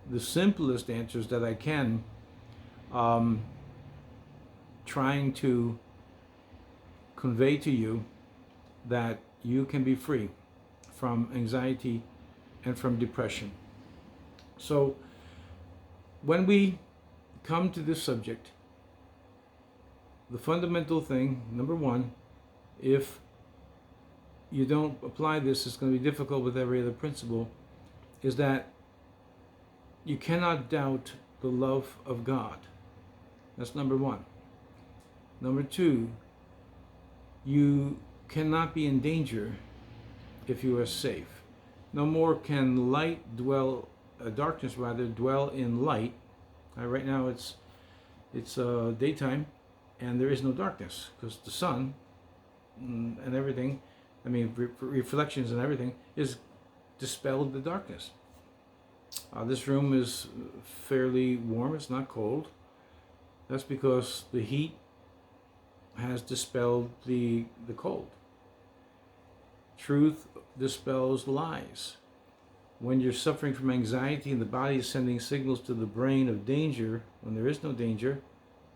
the simplest answers that I can, um, trying to convey to you that you can be free from anxiety and from depression. So when we come to this subject, the fundamental thing, number one, if you don't apply this, it's going to be difficult with every other principle, is that you cannot doubt the love of God. That's number one. Number two, you cannot be in danger if you are safe. No more can darkness dwell in light. Right now it's daytime, and there is no darkness because the sun and everything, reflections and everything, is dispelled the darkness. This room is fairly warm, it's not cold. That's because the heat has dispelled the cold. Truth dispels lies. When you're suffering from anxiety and the body is sending signals to the brain of danger, when there is no danger,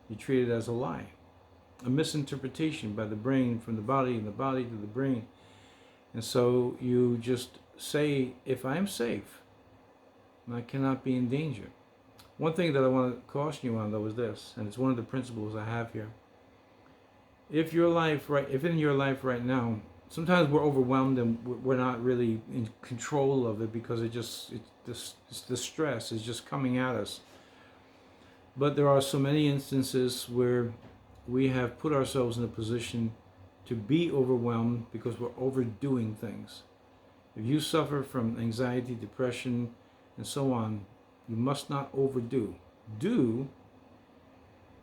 you treat it as a lie. A misinterpretation by the brain from the body and the body to the brain. And so you just say, if I'm safe, I cannot be in danger. One thing that I want to caution you on, though, is this, and it's one of the principles I have here. If in your life right now, sometimes we're overwhelmed and we're not really in control of it because the stress is just coming at us. But there are so many instances where we have put ourselves in a position to be overwhelmed because we're overdoing things. If you suffer from anxiety, depression, and so on, you must not overdo. Do,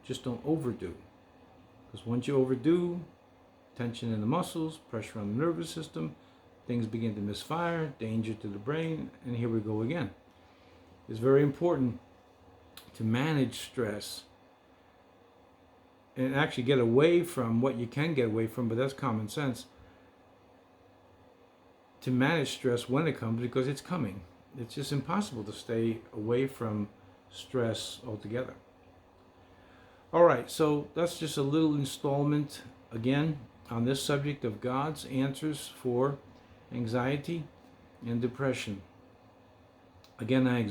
just don't overdo. Because once you overdo, tension in the muscles, pressure on the nervous system, things begin to misfire, danger to the brain, and here we go again. It's very important to manage stress and actually get away from what you can get away from, but that's common sense. To manage stress when it comes, because it's coming. It's just impossible to stay away from stress altogether. All right, so that's just a little installment again on this subject of God's answers for anxiety and depression. Again, I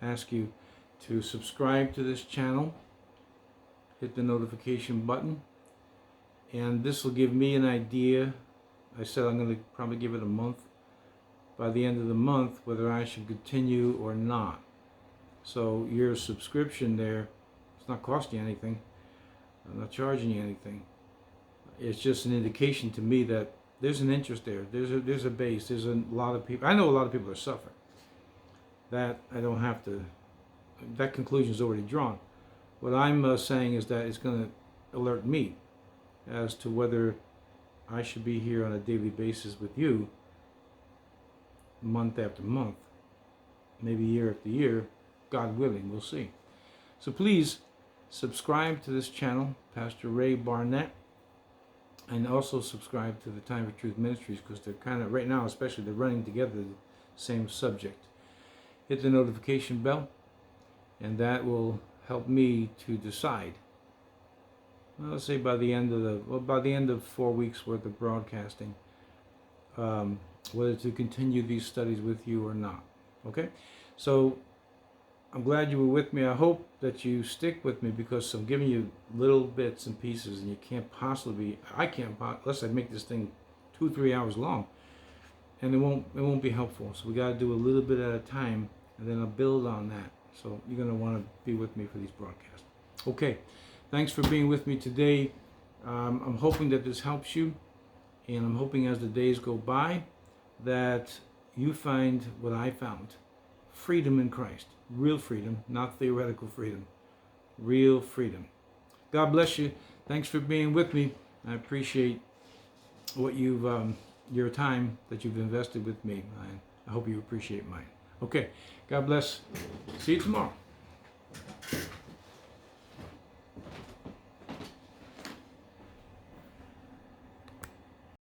ask you to subscribe to this channel, hit the notification button, and this will give me an idea. I said I'm going to probably give it a month. By the end of the month, whether I should continue or not. So your subscription there, it's not costing you anything. I'm not charging you anything. It's just an indication to me that there's an interest there. There's a base. There's a lot of people. I know a lot of people are suffering. That I don't have to. That conclusion is already drawn. What I'm saying is that it's going to alert me as to whether I should be here on a daily basis with you, month after month, maybe year after year, God willing, we'll see. So please subscribe to this channel, Pastor Ray Barnett, and also subscribe to the Time for Truth Ministries, because they're kind of, right now especially, they're running together the same subject. Hit the notification bell, and that will help me to decide. Well, let's say by the end of 4 weeks worth of broadcasting, whether to continue these studies with you or not. Okay? So I'm glad you were with me. I hope that you stick with me, because I'm giving you little bits and pieces, and you can't possibly, unless I make this thing 2-3 hours long, and it won't be helpful. So we got to do a little bit at a time, and then I'll build on that. So you're going to want to be with me for these broadcasts. Okay. Thanks for being with me today. I'm hoping that this helps you, and I'm hoping as the days go by that you find what I found. Freedom in Christ. Real freedom, not theoretical freedom. Real freedom. God bless you. Thanks for being with me. I appreciate what your time that you've invested with me. I hope you appreciate mine. Okay. God bless. See you tomorrow.